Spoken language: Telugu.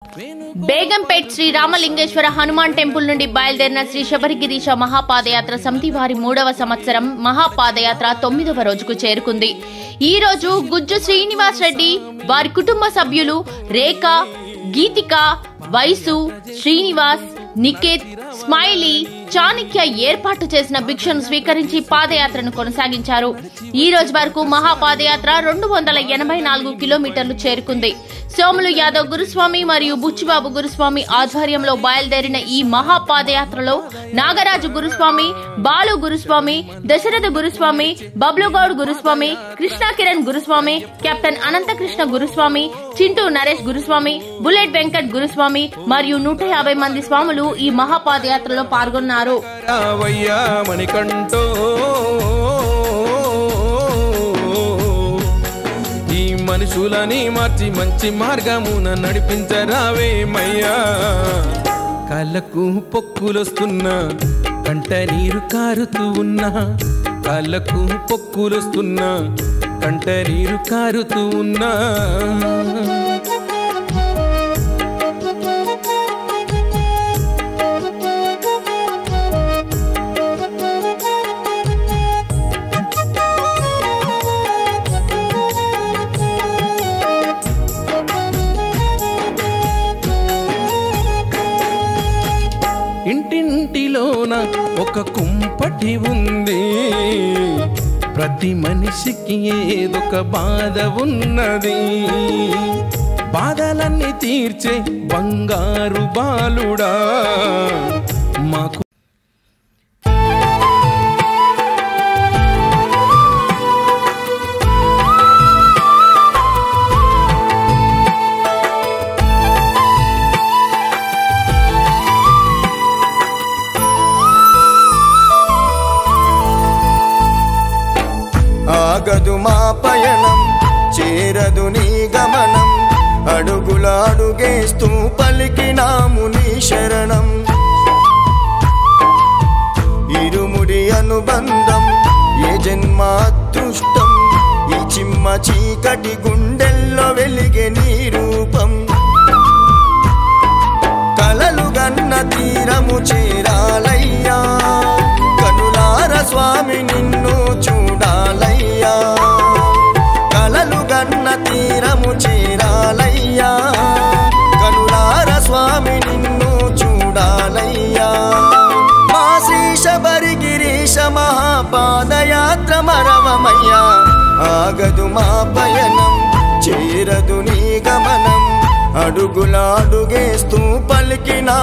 బేగంపేట్ శ్రీ రామలింగేశ్వర హనుమాన్ టెంపుల్ నుండి బయలుదేరిన శ్రీ శబరిగిరీశ మహాపాదయాత్ర సమితి వారి 3వ సంవత్సరం మహాపాదయాత్ర 9వ రోజుకు చేరుకుంది. ఈ రోజు గుజ్జు శ్రీనివాస్ రెడ్డి, వారి కుటుంబ సభ్యులు రేఖ, గీతిక, వైసు, శ్రీనివాస్, నికేత్, స్మైలీ, చాణక్య ఏర్పాటు చేసిన భిక్షను స్వీకరించి పాదయాత్రను కొనసాగించారు. ఈ రోజు వరకు మహాపాదయాత్ర 284 కిలోమీటర్లు చేరుకుంది. సోములు యాదవ్ గురుస్వామి మరియు బుచ్చిబాబు గురుస్వామి ఆధ్వర్యంలో బయలుదేరిన ఈ మహాపాదయాత్రలో నాగరాజు గురుస్వామి, బాలు గురుస్వామి, దశరథ గురుస్వామి, బబ్లుగౌడ్ గురుస్వామి, కృష్ణకిరణ్ గురుస్వామి, కెప్టెన్ అనంతకృష్ణ గురుస్వామి, చింటూ నరేష్ గురుస్వామి, బుల్లెట్ వెంకట్ గురుస్వామి మరియు 150 మంది స్వాములు ఈ మహాపాదయాత్రలో పాల్గొన్నారు. ఈ మనుషులని మార్చి మంచి మార్గమున నడిపించరావేమయ్యా. కళ్ళకు పొక్కులొస్తున్నా, కంట నీరు కారుతూ ఉన్నా, కళ్ళకు పొక్కులొస్తున్నా, కంట నీరు కారుతూ ఉన్నా. ఇంటింటిలోన ఒక కుంపటి ఉంది, ప్రతి మనిషికి ఏదొక బాధ ఉన్నది. బాధలన్నీ తీర్చే బంగారు బాలుడా మాకు. ఆగదు మా పయనం, చేరదు నీ గమనం, అడుగుల అడుగేస్తూ పలికినాము నీ శరణం. ఇరుముడి అనుబంధం, ఏ జన్మ అదృష్టం, ఈ చిమ్మ చీకటి గుండెల్లో వెలిగే నీ రూపం. కలలు గన్న తీరము చేరాలయ్యా, కనులార స్వామి నిన్ను చూడాలయ్యా. కలలు గన్న తీరము చేరాలయ్యా, కనులార స్వామి నిన్ను చూడాలయ్యా. మా శ్రీ శబరిగిరీశ మహాపాదయాత్ర మరవమయ్యా. ఆగదు మా పయనం, చేరదు నీ గమనం, అడుగుల అడుగేస్తూ పలికినా